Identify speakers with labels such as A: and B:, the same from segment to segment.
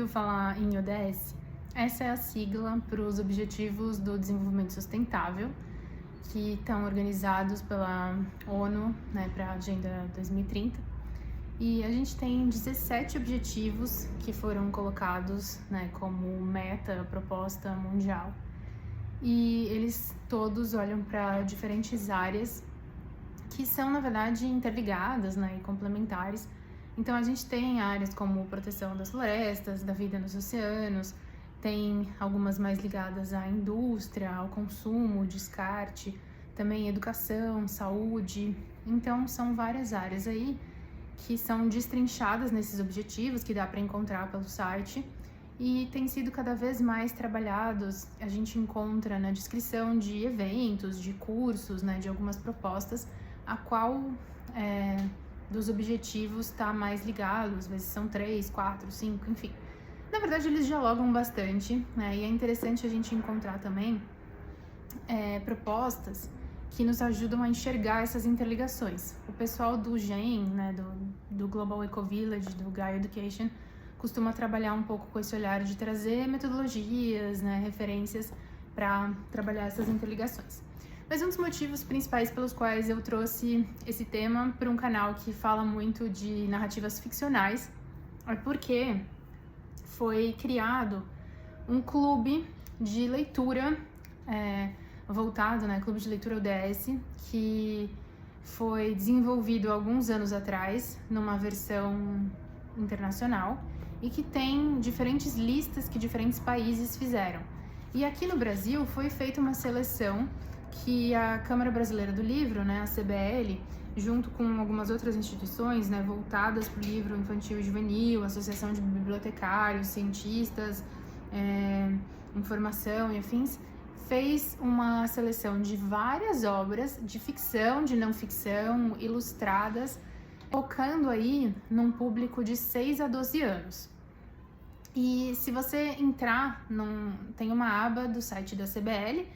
A: ouviu falar em ODS? Essa é a sigla para os Objetivos do Desenvolvimento Sustentável, que estão organizados pela ONU, né, para a Agenda 2030. E a gente tem 17 objetivos que foram colocados, né, como meta, proposta mundial. E eles todos olham para diferentes áreas que são, na verdade, interligadas, né, e complementares. Então a gente tem áreas como proteção das florestas, da vida nos oceanos, tem algumas mais ligadas à indústria, ao consumo, descarte, também educação, saúde. Então são várias áreas aí que são destrinchadas nesses objetivos, que dá para encontrar pelo site, e tem sido cada vez mais trabalhados. A gente encontra na descrição de eventos, de cursos, né, de algumas propostas, a qual dos objetivos está mais ligado, às vezes são 3, 4, 5, enfim. Na verdade, eles dialogam bastante, né, e é interessante a gente encontrar também propostas que nos ajudam a enxergar essas interligações. O pessoal do GEM, né, do Global Eco Village, do Gaia Education, costuma trabalhar um pouco com esse olhar de trazer metodologias, né, referências para trabalhar essas interligações. Mas um dos motivos principais pelos quais eu trouxe esse tema para um canal que fala muito de narrativas ficcionais é porque foi criado um clube de leitura voltado, né, Clube de Leitura ODS, que foi desenvolvido alguns anos atrás numa versão internacional e que tem diferentes listas que diferentes países fizeram. E aqui no Brasil foi feita uma seleção que a Câmara Brasileira do Livro, né, a CBL, junto com algumas outras instituições, né, voltadas para o livro infantil e juvenil, Associação de Bibliotecários, Cientistas, Informação e afins, fez uma seleção de várias obras de ficção, de não ficção, ilustradas, focando aí num público de 6 a 12 anos. E se você entrar, tem uma aba do site da CBL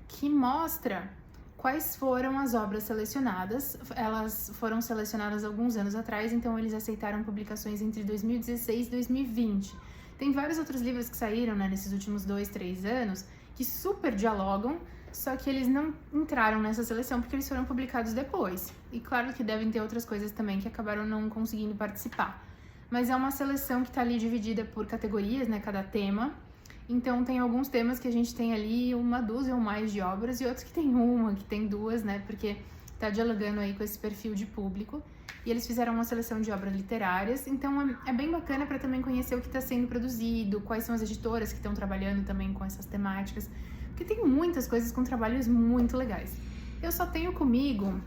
A: que mostra quais foram as obras selecionadas. Elas foram selecionadas alguns anos atrás, então eles aceitaram publicações entre 2016 e 2020. Tem vários outros livros que saíram, né, nesses últimos 2, 3 anos, que super dialogam, só que eles não entraram nessa seleção porque eles foram publicados depois. E claro que devem ter outras coisas também que acabaram não conseguindo participar. Mas é uma seleção que está ali dividida por categorias, né, cada tema. Então tem alguns temas que a gente tem ali uma dúzia ou mais de obras e outros que tem uma, que tem duas, né, porque está dialogando aí com esse perfil de público. E eles fizeram uma seleção de obras literárias, então é bem bacana para também conhecer o que está sendo produzido, quais são as editoras que estão trabalhando também com essas temáticas, porque tem muitas coisas com trabalhos muito legais. Eu só tenho comigo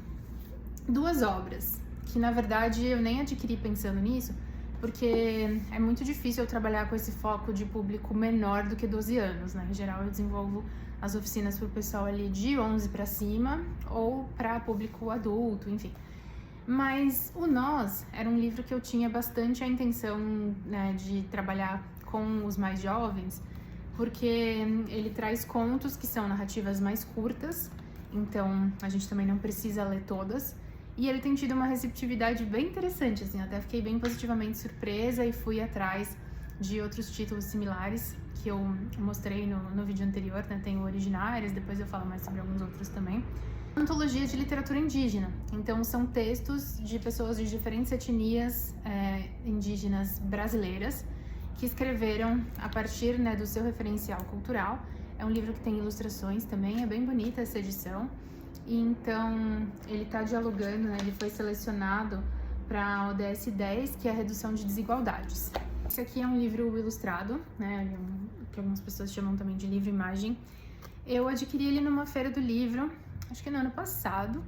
A: 2 obras, que na verdade eu nem adquiri pensando nisso, porque é muito difícil eu trabalhar com esse foco de público menor do que 12 anos, né? Em geral eu desenvolvo as oficinas para o pessoal ali de 11 para cima ou para público adulto, enfim. Mas o Nós era um livro que eu tinha bastante a intenção, né, de trabalhar com os mais jovens, porque ele traz contos que são narrativas mais curtas, então a gente também não precisa ler todas, e ele tem tido uma receptividade bem interessante, assim, até fiquei bem positivamente surpresa e fui atrás de outros títulos similares que eu mostrei no vídeo anterior, né, tem o Originárias, depois eu falo mais sobre alguns outros também. Antologia de literatura indígena, então são textos de pessoas de diferentes etnias indígenas brasileiras que escreveram a partir, né, do seu referencial cultural. É um livro que tem ilustrações também, é bem bonita essa edição. E então ele está dialogando, né, ele foi selecionado para a ODS 10, que é a redução de desigualdades. Esse aqui é um livro ilustrado, né, que algumas pessoas chamam também de livro-imagem. Eu adquiri ele numa feira do livro, acho que no ano passado,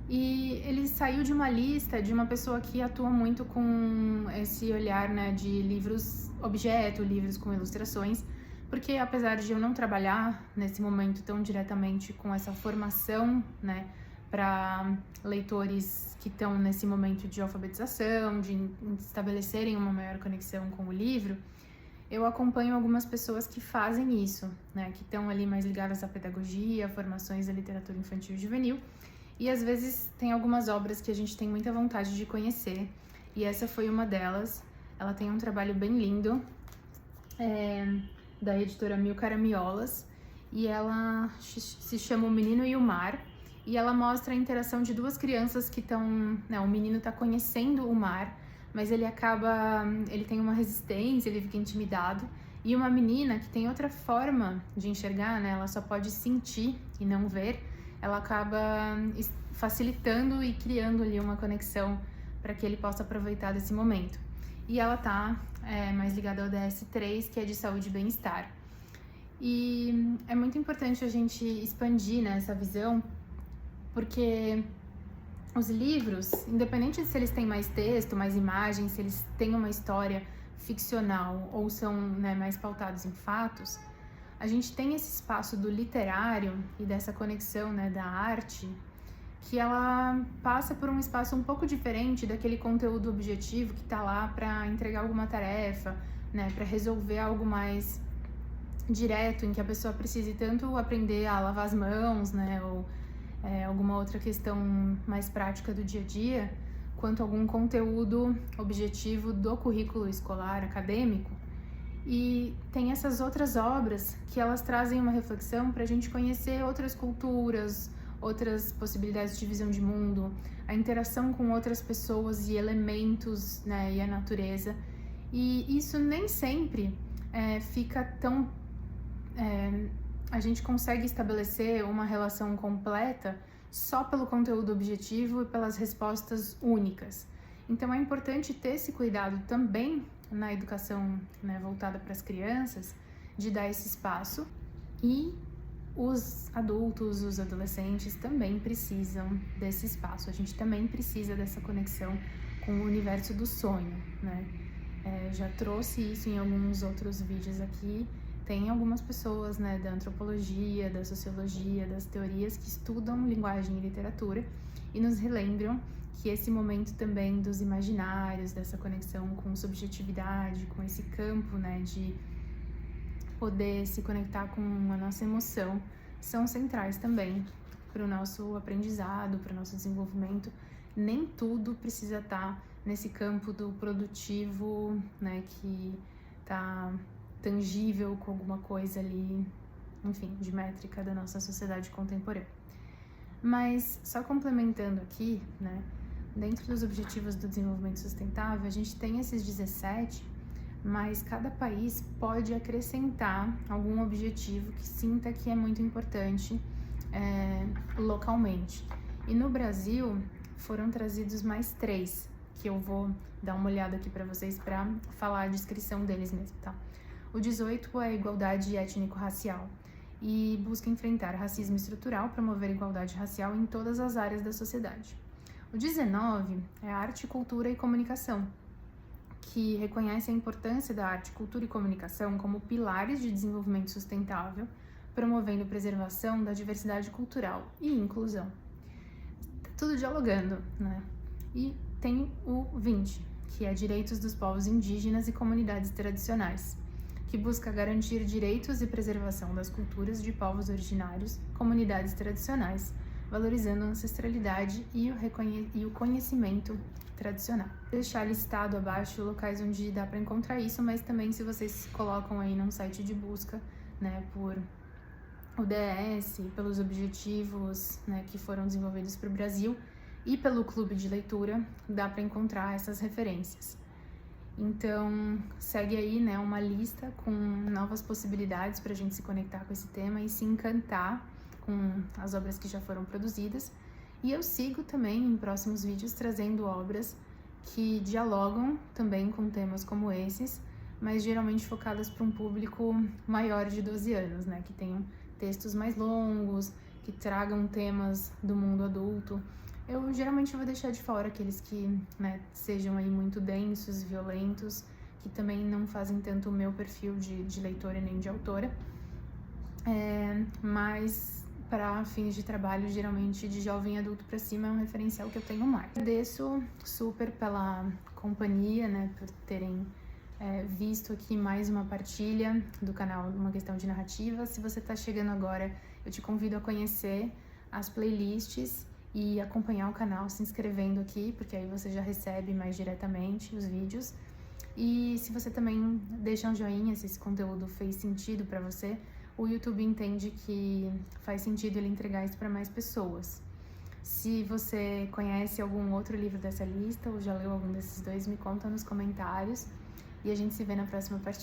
A: e ele saiu de uma lista de uma pessoa que atua muito com esse olhar, né, de livros objeto, livros com ilustrações, porque apesar de eu não trabalhar nesse momento tão diretamente com essa formação, né, para leitores que estão nesse momento de alfabetização, de estabelecerem uma maior conexão com o livro, eu acompanho algumas pessoas que fazem isso, né, que estão ali mais ligadas à pedagogia, formações da literatura infantil e juvenil, e às vezes tem algumas obras que a gente tem muita vontade de conhecer, e essa foi uma delas. Ela tem um trabalho bem lindo, da editora Mil Caramiolas, e ela se chama O Menino e o Mar, e ela mostra a interação de duas crianças que estão... o menino está conhecendo o mar, mas ele tem uma resistência, ele fica intimidado, e uma menina que tem outra forma de enxergar, né, ela só pode sentir e não ver, ela acaba facilitando e criando ali uma conexão para que ele possa aproveitar desse momento. E ela tá mais ligada ao DS3, que é de saúde e bem-estar. E é muito importante a gente expandir, né, essa visão, porque os livros, independente de se eles têm mais texto, mais imagens, se eles têm uma história ficcional ou são, né, mais pautados em fatos, a gente tem esse espaço do literário e dessa conexão, né, da arte, que ela passa por um espaço um pouco diferente daquele conteúdo objetivo que está lá para entregar alguma tarefa, né, para resolver algo mais direto, em que a pessoa precise tanto aprender a lavar as mãos, né, ou alguma outra questão mais prática do dia a dia, quanto algum conteúdo objetivo do currículo escolar acadêmico. E tem essas outras obras que elas trazem uma reflexão para a gente conhecer outras culturas, outras possibilidades de visão de mundo, a interação com outras pessoas e elementos, né, e a natureza. E isso nem sempre fica tão... a gente consegue estabelecer uma relação completa só pelo conteúdo objetivo e pelas respostas únicas. Então é importante ter esse cuidado também na educação, né, voltada para as crianças, de dar esse espaço. E os adultos, os adolescentes também precisam desse espaço. A gente também precisa dessa conexão com o universo do sonho, né? Já trouxe isso em alguns outros vídeos aqui. Tem algumas pessoas, né, da antropologia, da sociologia, das teorias que estudam linguagem e literatura e nos relembram que esse momento também dos imaginários, dessa conexão com subjetividade, com esse campo, né, de poder se conectar com a nossa emoção, são centrais também para o nosso aprendizado, para o nosso desenvolvimento. Nem tudo precisa estar nesse campo do produtivo, né, que tá tangível com alguma coisa ali, enfim, de métrica da nossa sociedade contemporânea. Mas, só complementando aqui, né, dentro dos Objetivos do Desenvolvimento Sustentável, a gente tem esses 17, mas cada país pode acrescentar algum objetivo que sinta que é muito importante localmente. E no Brasil, foram trazidos mais 3, que eu vou dar uma olhada aqui para vocês para falar a descrição deles mesmo, tá? O 18 é a igualdade étnico-racial e busca enfrentar racismo estrutural, promover igualdade racial em todas as áreas da sociedade. O 19 é a arte, cultura e comunicação, que reconhece a importância da arte, cultura e comunicação como pilares de desenvolvimento sustentável, promovendo preservação da diversidade cultural e inclusão. Tá tudo dialogando, né? E tem o 20, que é direitos dos povos indígenas e comunidades tradicionais, que busca garantir direitos e preservação das culturas de povos originários, comunidades tradicionais, valorizando a ancestralidade e o conhecimento tradicional. Vou deixar listado abaixo locais onde dá para encontrar isso, mas também se vocês colocam aí num site de busca, né, por ODS, pelos objetivos, né, que foram desenvolvidos para o Brasil e pelo clube de leitura, dá para encontrar essas referências. Então, segue aí, né, uma lista com novas possibilidades para a gente se conectar com esse tema e se encantar com as obras que já foram produzidas. E eu sigo também em próximos vídeos trazendo obras que dialogam também com temas como esses, mas geralmente focadas para um público maior de 12 anos, né, que tenham textos mais longos, que tragam temas do mundo adulto. Eu geralmente vou deixar de fora aqueles que, né, sejam aí muito densos, violentos, que também não fazem tanto o meu perfil de leitora nem de autora, mas para fins de trabalho, geralmente de jovem adulto para cima é um referencial que eu tenho mais. Agradeço super pela companhia, né, por terem visto aqui mais uma partilha do canal Uma Questão de Narrativa. Se você está chegando agora, eu te convido a conhecer as playlists e acompanhar o canal se inscrevendo aqui, porque aí você já recebe mais diretamente os vídeos. E se você também deixa um joinha, se esse conteúdo fez sentido para você, o YouTube entende que faz sentido ele entregar isso para mais pessoas. Se você conhece algum outro livro dessa lista ou já leu algum desses dois, me conta nos comentários e a gente se vê na próxima partida.